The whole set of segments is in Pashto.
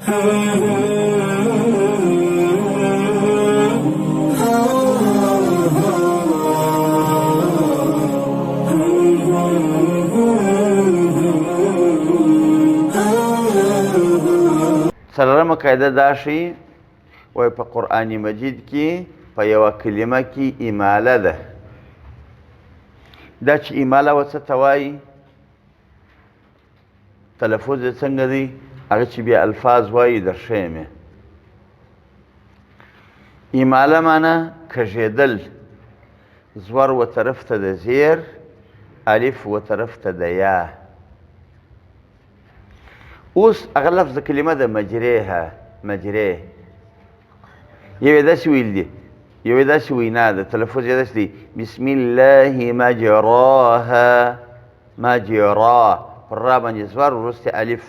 څلورمه قاعده دا ښیي وایي په قرآن مجید کې په یوه کلمه کې اماله ده. دا چې اماله و څه ته وایي، تلفظ یې څنګه دی، هغه چې بیا الفاظ وایي درښیم یې. اماله معنا کږېدل، زور و طرف ته د زیر، الف و طرف ته د یا. اوس هغه لفظ کلمه ده مجریها، مجری. یو یې داسې ویل دي، یو یې داسې وینا ده، تلفظ یې داسې دی بسم الله مجراها، مجرا پر را باندې زور وروسته الف،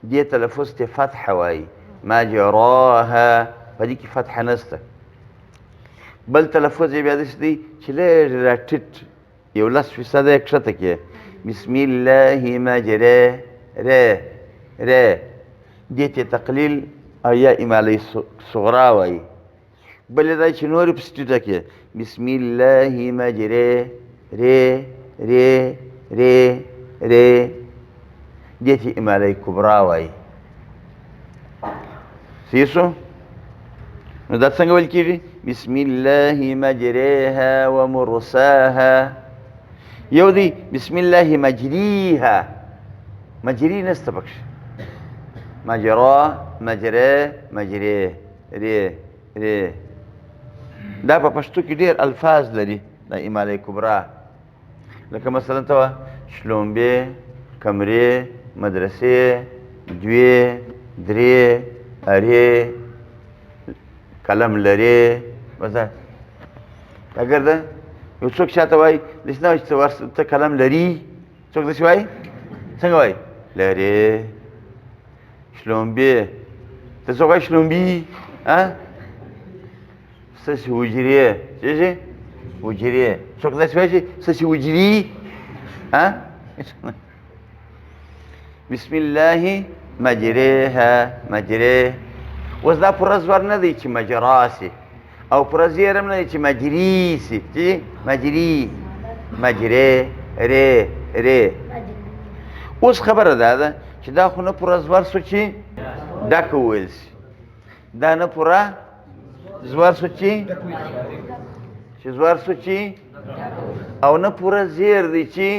دې تلفظ ته فتحه وایي، مجراها، په دې کې فتحه نسته. بل تلفظ یې بیا داسې دی چې لږ را ټیټ یو 10% یې کښته کې، بسم الله مجری ره ره، دې ته تقلیل او یا اماله صغرا وایي. بل یې دا چې نورې پسې ټیټه کې، بسم الله مجری ره ره ره ره، دې ته اماله کبرا وایي. صحیح شو؟ نو دا څنګه ویل کېږي؟ بسم الله مجریها و مرساها. یو دی بسم الله مجریها، مجری نسته پکښې، مجرا مجری مجری ری ری. دا په پښتو کې ډېر الفاظ لري دا اماله کبرا، لکه مثلا ته وه شلومبې، کمرې، مدرسې، دوې، درې، ارې، قلم لرې. بس اگر ده یو څوک شاته وایي داسې نه وایي چې ته قلم لري، څوک داسې وایي، څنګه وایي لرې. شلومبې، ته څوک وایي شلومبي، ستاسې حجرې، څه شي حجرې، څوک داسې وایي چې ستاسې حجري. بسم الله مجریها مجری. اوس دا پوره زور نه دی چې مجرا سي، او پوره زیر هم نه دی چې مجري سي، چې مجري مجری ری ری. اوس خبره دا ده چې دا خو نه پوره زور سو چې ډک وویل سي، دا نه پوره زور سو چې زور سو چې، او نه پوره زیر دی چې،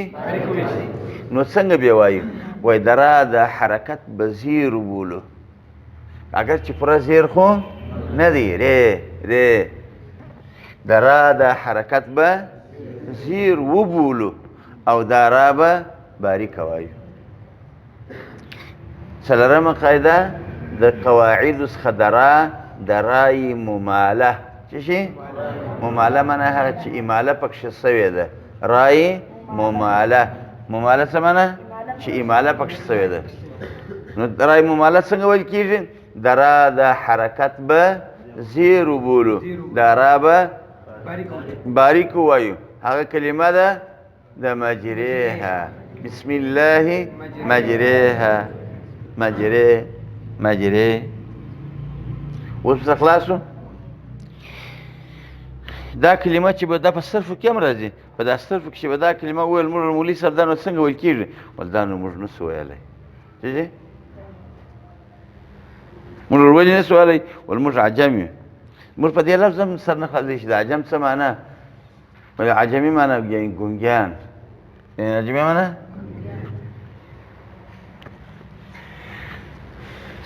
نو څنګه بیا وایو؟ وایي درا د حرکت به زیر وبولو، اگر چې پوره زیر خو نه دی، ری ری. درا د حرکت به زیر وبولو او دارا به باریکه وایو. څلورمه قاعده د قواعدو څخه درا درای مماله. څه شي؟ مماله معنا هغه چې اماله پکښې سوې ده، رای مماله. مماله څه معنا؟ چې اماله پکښې سوې ده. نو رای مماله څنګه ویل کېږي؟ درا د حرکت به زیر وبولو، دارا به باریک ووایو. هغه کلمه ده د مجریها، بسم الله مجریها مجری مجری. اوس څه خلاصو؟ دا کلمه چې به دا په صرفو کې هم راځي، په دا صرفو کې چې به دا کلمه وویل موږ مولوي صاحب دا نو څنګه ویل کېږي؟ ول دا نو موږ نسو ویلی. څه شي؟ موږ ولې نسو ویلی؟ ول موږ عجم یو. موږ په دې لفظ هم سر نه خلاصوي چې د عجم څه معنا؟ ولې عجمي معنا یعنې ګونګیان، عجمي معنا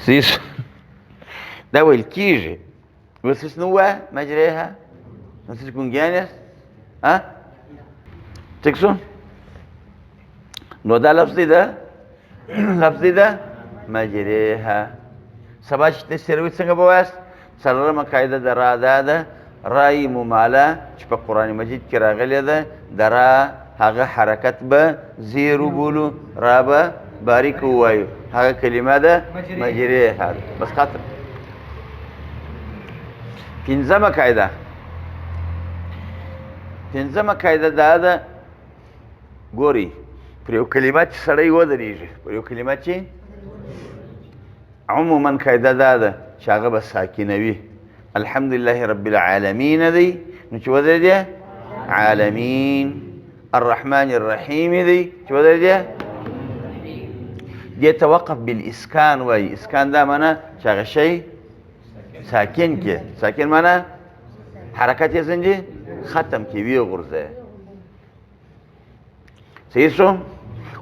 صحیح. دا ویل کېږي. اوس هېڅ نه ووایه مجریها، نو تاسې ګونګیان یاست. ټیک شو؟ نو دا لفظ دی ده، لفظ دی ده مجریها. سبا چې تاسې روي څنګه به وایاست؟ څلورمه قاعده د را دا ده رای مماله چې په قرآن مجید کې راغلې ده، د را هغه حرکت به زیر وبولو، را به باریک ووایو. هغه کلمه ده مجریها. بس ختم. پنځمه قاعده، پنځمه قاعده دا ده، ګورئ پر یو کلمه چې سړی ودرېږي، پر یو کلمه چې عموما قاعده دا ده چې هغه به ساکنه وي. الحمدلله رب العالمین دی نو چې ودرېدې عالمین. الرحمن الرحیم دی چې ودرېدې دې ته وقف بالاسکان وایي. اسکان دا معنا چې هغه شی ساکن کې. ساکن معنا حرکت یې څنګه ختم کې وي غورځي. صحیح شو؟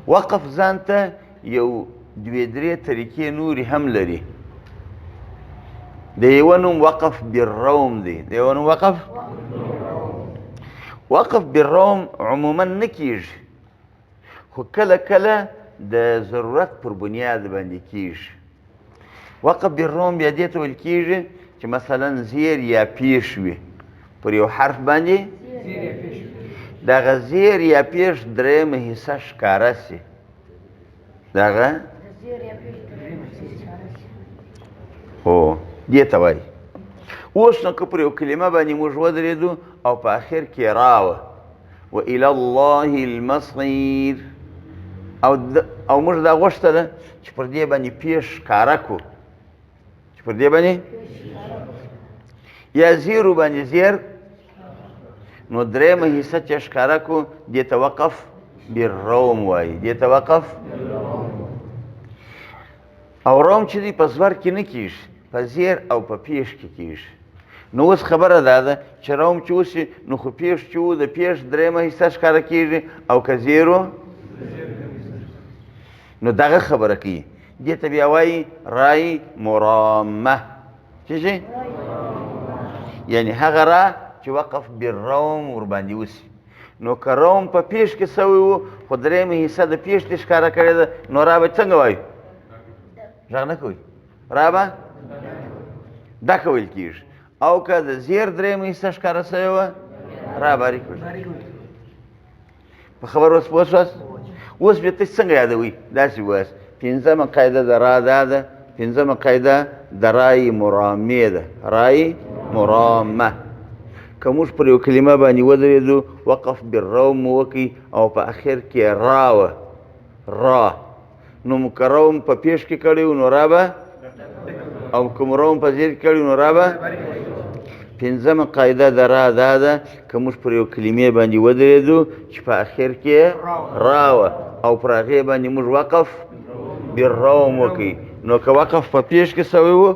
وقف ځان ته یو دوې درې طریقې نورې هم لري. د یوه نوم وقف بالروم دی. د یوه نوم وقف بالروم عموما نه کېږي، خو کله کله د ضرورت پر بنیاد باندې کېږي. وقف بالروم بیا دې ته ویل کېږي چې مثلا زیر یا پیش وي پر یو حرف باندې، دغه زیر یا پیش درېیمه حصه ښکاره سي. دغه هو دې ته وایي. اوس نو که پر یو کلمه باندې موږ ودرېدو او په آخر کې راوه وإلى الله المصير او موږ دا غوښتله چې پر دې باندې پیش ښکاره کړو، چې پر دې باندې یا زیرو باندې زیر، نو درېیمه حصه چې ښکاره کړو دې ته وقف بالروم وایي. دې ته وقف او روم چې دی په زور کې نه کېږي، په زیر او په پیش کې کېږي. نو اوس خبره دا ده چې روم چې وشي نو خو پیش چې و د پیش درېیمه حصه ښکاره کېږي او که زیرو نو دغه خبره کوي. دې ته بیا وایي رای مرامه. څه شي؟ یعنې هغه را چې وقف بالروم ورباندې وسي. نو که روم په پیش کې سوی و خو درېیمه حصه د پیش دې ښکاره کړې ده، نو را به څنګه وایو؟ غږ نه کوي. را به ډکه ویل کېږي. او که د زیر درېیمه حصه ښکاره سوې وه را باریک ویل. په خبر اوس پوه شوست؟ اوس بیا ته څنګه یادوئ؟ داسې ووایاست پنځمه قاعده د را دا ده، پنځمه قاعده د رای مرامې ده. رای مرامه. که موږ پر یو کلمه باندې ودرېدو وقف بالروم مو وکړي او په اخر کې را وه را، نو مو که روم په پیش کې کړی و نو را به، او که مو روم په زیر کې کړی نو را به. پنځمه قاعده د را دا ده که موږ پر یو کلمې باندې ودرېدو چې په اخر کې را وه او پر هغې باندې موږ وقف بالروم وکړي، نو که وقف په پیش کې سوی و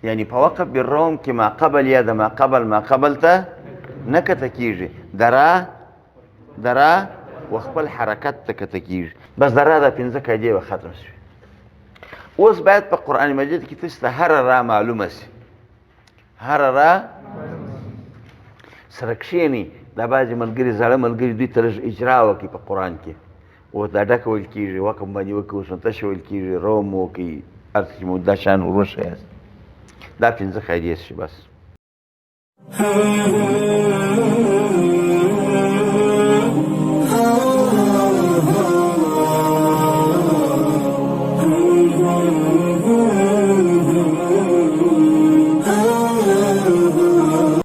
یعنی په وقف بالروم کې ما قبل یا د ما قبل ته نه کته کېږي. د را و خپل حرکت ته کته کېږي. بس د را دا پنځه قاعدې به ختم شوي. اوس باید په قرآن مجید کې تاسو ته هره را معلومه سي. هره را سره کښېني. دا بعضې ملګري زاړه ملګري دوی ته لږ اجرا وکړي په قرآن کې. اوس دا ډکه ویل کېږي، وقف باندې وکړي، اوس نو تشه ویل کېږي، روم وکړي، هر څه چې مو دا شان ور وښیاست. دا پنځه قاعدې شي بس.